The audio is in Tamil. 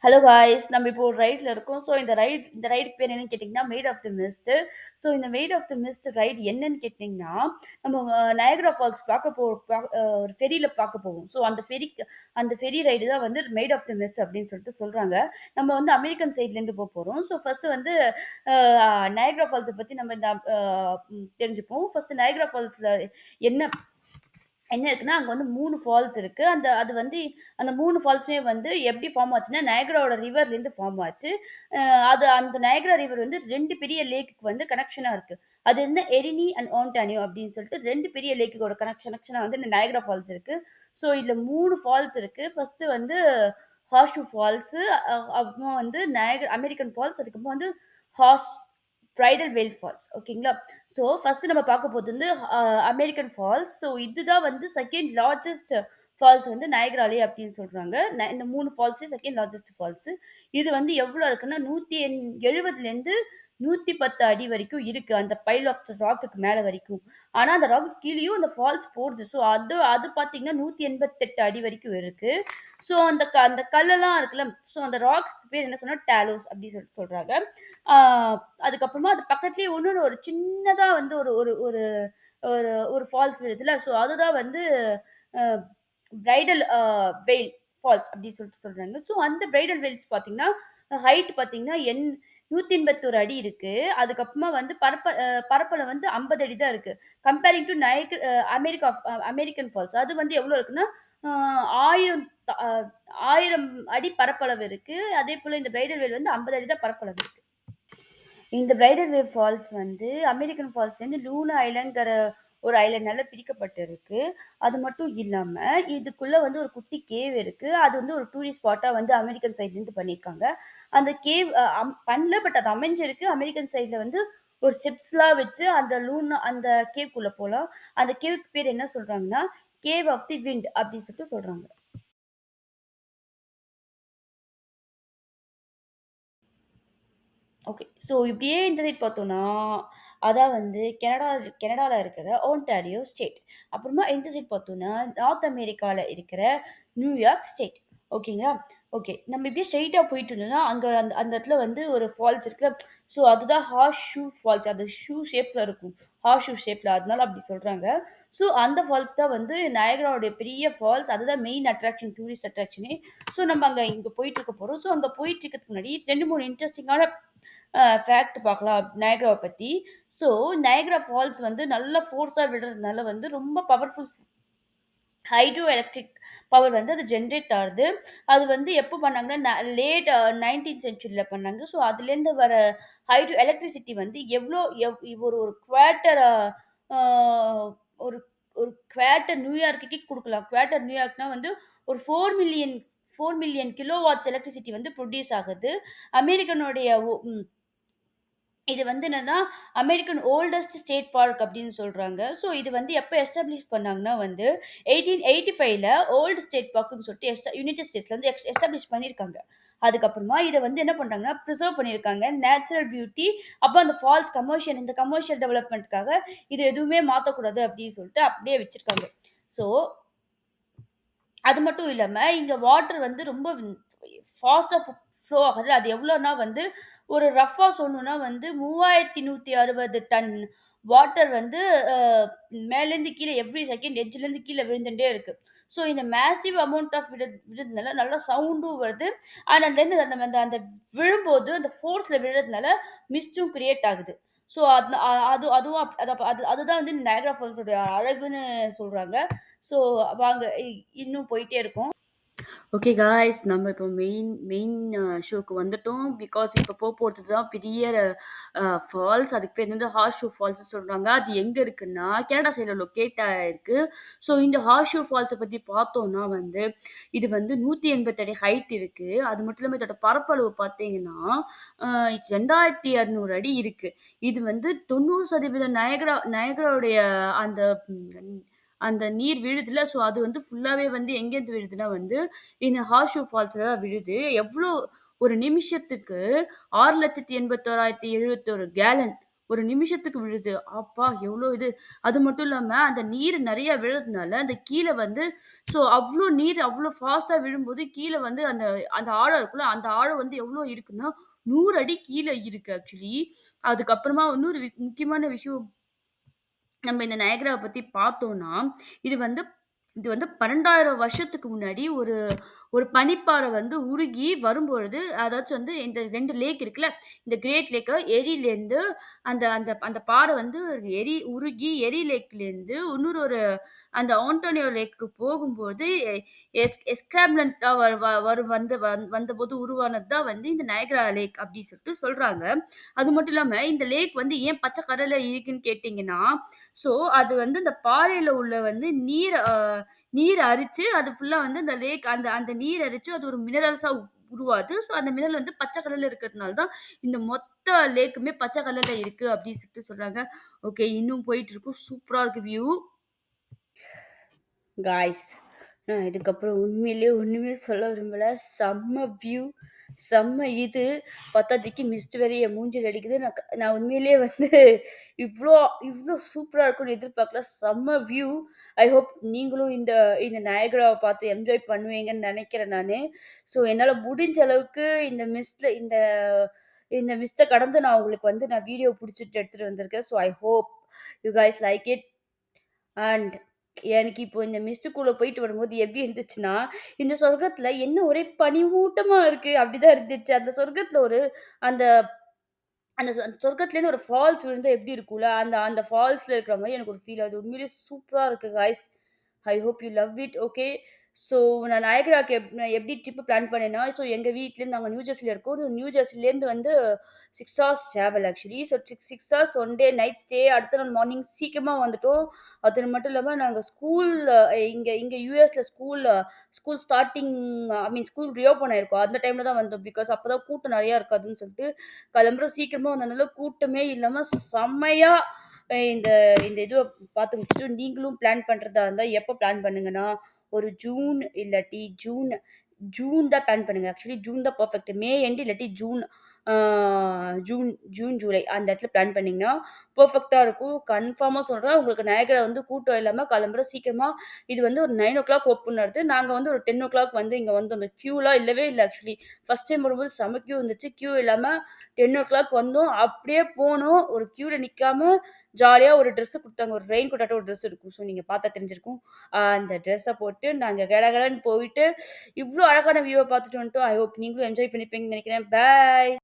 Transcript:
ஹலோ காய்ஸ் நம்ம இப்போ ஒரு ரைட்ல இருக்கோம். ஸோ இந்த ரைடுக்கு பேர் என்னன்னு கேட்டிங்கன்னா, maid of the mist. So இந்த maid of the mist ride என்னன்னு கேட்டிங்கன்னா, நம்ம நயகரா ஃபால்ஸ் பார்க்க போ பா ஒரு ஃபெரியில பார்க்க போவோம். ஸோ அந்த ஃபெரி ரைடு தான் வந்து மேட் ஆஃப் தி மிஸ்ட் அப்படின்னு சொல்லிட்டு சொல்றாங்க. நம்ம வந்து அமெரிக்கன் சைட்லேருந்து போறோம். ஸோ ஃபர்ஸ்ட்டு வந்து நயகரா ஃபால்ஸ பத்தி நம்ம இந்த தெரிஞ்சுப்போம். ஃபர்ஸ்ட்டு நயகரா ஃபால்ஸ்ல என்ன என்ன இருக்குன்னா, அங்க வந்து 3 ஃபால்ஸ் இருக்கு. அது வந்து அந்த 3 ஃபால்ஸுமே வந்து எப்படி ஃபார்ம் ஆச்சுன்னா, நயகராவோட ரிவர்லேருந்து ஃபார்ம் ஆச்சு. அ அந்த நயகரா ரிவர் வந்து 2 பெரிய லேக்குக்கு வந்து கனெக்ஷனா இருக்கு. அது வந்து எரினி அண்ட் ஆண்டானியோ அப்படின்னு சொல்லிட்டு 2 பெரிய லேக்குகளோட கனெக்ஷனா வந்து இந்த நயகரா ஃபால்ஸ் இருக்கு. ஸோ இதுல 3 ஃபால்ஸ் இருக்கு. ஃபர்ஸ்ட்டு வந்து ஹார்ஸ் ஷூ ஃபால்ஸு, அப்புறமா வந்து அமெரிக்கன் ஃபால்ஸ், அதுக்கப்புறம் வந்து ஹார்ஸ் பிரைடல் வேல் ஃபால்ஸ். ஓகேங்களா? ஸோ, ஃபர்ஸ்ட்டு நம்ம பார்க்க போறது வந்து அமெரிக்கன் ஃபால்ஸ். ஸோ, இதுதான் வந்து 2ண்ட் லார்ஜஸ்ட் ஃபால்ஸ் வந்து நயகராலே அப்படின்னு சொல்றாங்க. இந்த 3 ஃபால்ஸே 2ண்ட் லார்ஜஸ்ட் ஃபால்ஸு. இது வந்து எவ்வளோ இருக்குன்னா, 170லேருந்து 110 அடி வரைக்கும் இருக்கு. அந்த பைல் ஆஃப் த ராக்குக்கு மேல வரைக்கும். ஆனா, அந்த ராக்குக்கு கீழயும் அந்த ஃபால்ஸ் போடுது. ஸோ, அது அது பார்த்தீங்கன்னா, 188 அடி வரைக்கும் இருக்கு. ஸோ, அந்த கல்லெல்லாம் இருக்குல்ல, ஸோ அந்த ராக்ஸ்க்கு பேர் என்ன சொன்னா, டாலோஸ் அப்படி சொல்லிட்டு சொல்றாங்க. ஆ அதுக்கப்புறமா அது பக்கத்திலேயே இன்னொன்னு ஒரு சின்னதா வந்து ஒரு ஒரு ஒரு ஒரு ஒரு ஃபால்ஸ் விழுதுல்ல. ஸோ அதுதான் வந்து அ பிரைடல் வெயில் ஃபால்ஸ் அப்டி சொல்லிட்டு சொல்றாங்க. ஸோ அந்த பிரைடல் வெயில்ஸ் பார்த்தீங்கன்னா, ஹைட் பார்த்தீங்கன்னா 181 அடி இருக்கு. அதுக்கப்புறமா வந்து பரப்பளவு வந்து 50 அடி தான் இருக்கு. Comparing to American falls. அது வந்து எவ்வளோ இருக்குன்னா, அ 1000 அ 1000 அடி பரப்பளவு இருக்கு. அதேபோல இந்த பிரைடல் வெயில் வந்து 50 அடி தான் பரப்பளவு இருக்கு. இந்த பிரைடல் வேவ் ஃபால்ஸ் வந்து அமெரிக்கன் ஃபால்ஸ்லேருந்து லூனா ஐலண்ட்ங்கிற ஒரு ஐலண்ட்னால பிரிக்கப்பட்டிருக்கு. அது மட்டும் இல்லாம, இதுக்குள்ள வந்து ஒரு குட்டி கேவ் இருக்கு. அது வந்து ஒரு டூரிஸ்ட் ஸ்பாட்டா வந்து அமெரிக்கன் சைட்லேருந்து பண்ணியிருக்காங்க. அந்த கேவ் பண்ணல. பட் அது அமைஞ்சிருக்கு. அமெரிக்கன் சைட்ல வந்து ஒரு ஸ்டெப்ஸ்லாம் வச்சு அந்த கேவ்க்குள்ள போலாம். அந்த கேவ்க்கு பேர் என்ன சொல்றாங்கன்னா, கேவ் ஆஃப் தி விண்ட் அப்படின்னு சொல்லிட்டு சொல்றாங்க. ஓகே. ஸோ இப்படியே இந்த சைட் பார்த்தோம்னா, அதான் வந்து கனடால இருக்கிற ஒன்டாரியோ ஸ்டேட். அப்புறமா இந்த சைட் பார்த்தோம்னா, நார்த் அமெரிக்கால இருக்கிற நியூயார்க் ஸ்டேட். ஓகேங்களா? ஓகே. நம்ம இப்படியே ஸ்ட்ரெய்ட்டா போயிட்டு இருந்தோம்னா, அங்க அந்த அந்த இடத்துல வந்து ஒரு ஃபால்ஸ் இருக்குல்ல. ஸோ அதுதான் ஹார்ஸ் ஷூ ஃபால்ஸ். அது ஷூ ஷேப்ல இருக்கும். ஹார்ஸ் ஷூ ஷேப்ல. அதனால அப்படி சொல்றாங்க. ஸோ அந்த ஃபால்ஸ் தான் வந்து நயகராவுடைய பெரிய ஃபால்ஸ். அதுதான் மெயின் அட்ராக்ஷன், டூரிஸ்ட் அட்ராக்ஷனே. ஸோ நம்ம இங்க போயிட்டு இருக்க போறோம். ஸோ அங்க போயிட்டு இருக்கிறதுக்கு முன்னாடி 2, 3 இன்ட்ரஸ்டிங்கான ஃபேக்ட் பார்க்கலாம் நயகராவ பத்தி. ஸோ நயகரா ஃபால்ஸ் வந்து நல்ல ஃபோர்ஸா விடுறதுனால வந்து ரொம்ப பவர்ஃபுல் ஹைட்ரோ எலக்ட்ரிக் பவர் வந்து அது ஜெனரேட் ஆகுது. அது வந்து எப்போ பண்ணாங்கன்னா, லேட் 19த் சென்ச்சுரில பண்ணாங்க. ஸோ அதுலேருந்து வர ஹைட்ரோ எலக்ட்ரிசிட்டி வந்து எவ்ளோ ஒரு ஒரு குவார்ட்டர் ஆ ஒரு ஒரு குவார்ட்டர் நியூயார்க்குக்கே குடுக்கலாம். குவார்ட்டர் நியூயார்க்னா வந்து ஒரு 4 மில்லியன் கிலோ வாட்ஸ் எலக்ட்ரிசிட்டி வந்து புரொடியூஸ் ஆகுது. அமெரிக்கனுடைய இது வந்து என்னன்னா, அமெரிக்கன் ஓல்டஸ்ட் ஸ்டேட் பார்க் அப்படின்னு சொல்றாங்க. ஸோ இது வந்து எப்ப எஸ்டாப்ளிஷ் பண்ணாங்கன்னா வந்து, 1885ல ஓல்ட் ஸ்டேட் பார்க்ன்னு சொல்லிட்டு யுனைட்டட் ஸ்டேட்ஸ்ல வந்து எஸ்டாப்ளிஷ் பண்ணியிருக்காங்க. அதுக்கப்புறமா இத வந்து என்ன பண்றாங்கன்னா, பிரிசர்வ் பண்ணியிருக்காங்க. நேச்சுரல் பியூட்டி, அப்புறம் அந்த ஃபால்ஸ் கமர்ஷியல் டெவலப்மென்ட்க்காக இது எதுவுமே மாத்தக்கூடாது அப்படின்னு சொல்லிட்டு அப்படியே வச்சிருக்காங்க. ஸோ அது மட்டும் இல்லாம, இங்க வாட்டர் வந்து ரொம்ப ஃபாஸ்ட்டா ஃப்ளோ ஆகுது. அது எவ்வளோனா வந்து, ஒரு ரஃப்பா சொல்லணும்னா வந்து 3160 டன் வாட்டர் வந்து அ மேலேருந்து கீழ எவ்ரி செகண்ட் எட்ஜ்லேருந்து கீழ விழுந்துண்டே இருக்கு. ஸோ இந்த மேசிவ் அமௌண்ட் ஆஃப் விழுறதுனால நல்லா சவுண்டும் வருது. அண்ட் அதுலேருந்து அந்த அந்த அந்த விழும்போது அந்த ஃபோர்ஸ்ல விழுறதுனால மிஸ்ட்டும் கிரியேட் ஆகுது. ஸோ அது அதுவும் அதுதான் வந்து நயகரா ஃபால்ஸோட அழகுன்னு சொல்றாங்க. ஸோ வாங்க இன்னும் போயிட்டே இருக்கோம். ஓகே காய்ஸ் நம்ம இப்போ மெயின் மெயின் ஷோக்கு வந்துட்டோம். பிகாஸ் இப்போ போறது தான் பெரிய ஃபால்ஸ். அதுக்கு பேர் வந்து ஹார்ஸ் ஷூ ஃபால்ஸ் சொல்றாங்க. அது எங்க இருக்குன்னா, கனடா சைடுல லொக்கேட் ஆயிருக்கு. ஸோ இந்த ஹார்ஸ் ஷூ ஃபால்ஸ பத்தி பார்த்தோம்னா வந்து, இது வந்து 180 அடி ஹைட் இருக்கு. அது மட்டும் இல்லாம இதோட பரப்பளவு பார்த்தீங்கன்னா, அ 2600 அடி இருக்கு. இது வந்து 90% நயகராவுடைய அந்த ம் அந்த நீர் விழுதுல்ல, ஸோ அது வந்து ஃபுல்லாவே வந்து எங்கேருந்து விழுதுன்னா வந்து, இந்த ஹார்ஸ் ஷூ ஃபால்ஸ்ல தான் விழுது. எவ்ளோ ஒரு நிமிஷத்துக்கு 6,81,071 கேலன். ஒரு நிமிஷத்துக்கு விழுது. அப்பா! எவ்ளோ இது. அது மட்டும் இல்லாம அந்த நீர் நெறைய விழறதுனால, அந்த கீழ வந்து அவ்ளோ நீர் அவ்ளோ ஃபாஸ்ட்டா விழும்போது, கீழ வந்து அந்த அந்த ஆழம் இருக்குல்ல, அந்த ஆழம் வந்து எவ்ளோ இருக்குன்னா, 100 அடி கீழ இருக்கு ஆக்சுவலி. அதுக்கப்புறமா இன்னொரு முக்கியமான விஷயம் நம்ம இந்த நயகராவ பத்தி பார்த்தோம்னா, இது வந்து இது வந்து 12,000 வருஷத்துக்கு முன்னாடி ஒரு ஒரு பனிப்பாறை வந்து உருகி வரும்பொழுது, அதாச்சும் வந்து இந்த 2 லேக் இருக்குல்ல, இந்த கிரேட் லேக் எரியிலேருந்து அந்த அந்த அந்த பாறை வந்து உருகி எரி லேக்லேருந்து இன்னொரு ஒரு அந்த ஆண்டோனியோ லேக்க்கு போகும்போது, எஸ்கார்ப்மென்ட்டா வ வ வரு வந்து வந்தபோது உருவானது தான் வந்து இந்த நயகரா லேக் அப்டின்னு சொல்லிட்டு சொல்றாங்க. அது மட்டும் இல்லாம இந்த லேக் வந்து ஏன் பச்ச கலர்ல இருக்குன்னு கேட்டீங்கன்னா, ஸோ அது வந்து இந்த பாறையில உள்ள வந்து நீர் அரிச்சு அது ஃபுல்லா வந்து அந்த லேக் அந்த அந்த நீர் அரிச்சு அது ஒரு மினரல்ஸா உருவாது. ஸோ அந்த மினரல் வந்து பச்ச கலர்ல இருக்கிறதுனால தான் இந்த மொத்த லேக்குமே பச்ச கலர்ல இருக்கு அப்டின்னு சொல்லிட்டு சொல்றாங்க. ஓகே இன்னும் போயிட்டு இருக்கும். சூப்பரா இருக்கு வியூ. காய்ஸ் நான் இதுக்கப்புறம் உண்மையிலேயே ஒண்ணுமே சொல்ல விரும்பல. செம்ம வியூ, செம்ம இது. பத்தாததுக்கு மிஸ்ட் வேற என் மூஞ்சில அடிக்குது. நான் உண்மையிலேயே வந்து இவ்ளோ இவ்ளோ சூப்பரா இருக்கும்னு எதிர்பார்க்கல. செம்ம வியூ. ஐ ஹோப் நீங்களும் இந்த இந்த நயகராவ பார்த்து என்ஜாய் பண்ணுவீங்கன்னு நெனைக்கிறேன் நானு. என்னால முடிஞ்ச அளவுக்கு இந்த மிஸ்ட்ட கடந்து நான் உங்களுக்கு வந்து நான் வீடியோ புடிச்சுட்டு எடுத்துட்டு வந்திருக்கேன். I hope you guys like it. And எனக்கு இப்போ இந்த மிஸ்ட்டுக்குள்ள போயிட்டு வரும்போது எப்படி இருந்துச்சுன்னா, இந்த சொர்க்கத்துல என்ன ஒரே பனிமூட்டமா இருக்கு. அப்படிதான் இருந்துச்சு. அந்த சொர்க்கத்துல ஒரு அந்த அந்த சொர்க்கத்துலேருந்து ஒரு ஃபால்ஸ் விழுந்தா எப்படி இருக்கும்ல, அந்த அந்த ஃபால்ஸ்ல இருக்கிற மாரி எனக்கு ஒரு ஃபீல் ஆகுது. உண்மையிலேயே சூப்பரா இருக்கு guys. I hope you love it. Okay. So நான் நயகராக்கு நான் எப்படி ட்ரிப் பிளான் பண்ணேன்னா, எங்க வீட்லேருந்து நாங்க நியூ ஜெர்சில இருக்கோம். நியூ ஜெர்சிலேருந்து வந்து 6 hours travel actually. 6 hours one day night stay. அடுத்த நாள் மார்னிங் சீக்கிரமா வந்துட்டோம். அது மட்டும் இல்லாம நாங்க இங்க இங்க யுஎஸ்ல ஸ்கூல் ஸ்டார்ட்டிங் ஐ மீன் ஸ்கூல் ரியோப்பன் ஆயிருக்கும். அந்த டைம்ல தான் வந்தோம். பிகாஸ் அப்பதான் கூட்டம் நெறையா இருக்காதுன்னு சொல்லிட்டு கிளம்புறோம் சீக்கிரமா வந்ததுனால கூட்டமே இல்லாம செம்மையா இந்த இந்த இதுவ பார்த்து முடிச்சுட்டு நீங்களும் பிளான் பண்றதா இருந்தா எப்ப பிளான் பண்ணுங்கன்னா, ஒரு ஜூன் இல்லாட்டி ஜூன் தான் பிளான் பண்ணுங்க. ஆக்சுவலி ஜூன் தான் பெர்ஃபெக்ட். மே எண்ட் இல்லாட்டி ஆ ஜூன் ஜூன், ஜூலை அந்த இடத்துல பிளான் பண்ணீங்கன்னா, பெர்ஃபெக்ட்டா இருக்கும். கன்ஃபார்மா சொல்றேன். உங்களுக்கு நயகரா வந்து கூட்டம் இல்லாம கிளம்புற சீக்கிரமா இது வந்து ஒரு 9:00 ஓப்பன் ஆகுது. நாங்க வந்து ஒரு 10:00 வந்து இங்க வந்தோம். அந்த கியூலாம் இல்லவே இல்ல ஆக்சுவலி. ஃபர்ஸ்ட் டைம் வரும்போது செம்ம கியூ இருந்துச்சு. கியூ இல்லாம 10:00 வந்தோம். அப்படியே போனோம். ஒரு கியூல நிக்காம ஜாலியா ஒரு ட்ரெஸ் குடுத்தாங்க. ஒரு ரெயின் கோட்டாட்டம் ஒரு ட்ரெஸ் இருக்கும். நீங்க பார்த்தா தெரிஞ்சிருக்கும். அந்த ட்ரெஸ்ஸ போட்டு நாங்க கடகடன்னு போயிட்டு, இவ்ளோ அழகான வியூவ பார்த்துட்டு வந்துட்டோம். ஐ ஹோப் நீங்களும் என்ஜாய் பண்ணியிருப்பீங்கன்னு நெனைக்கிறேன். பாய்.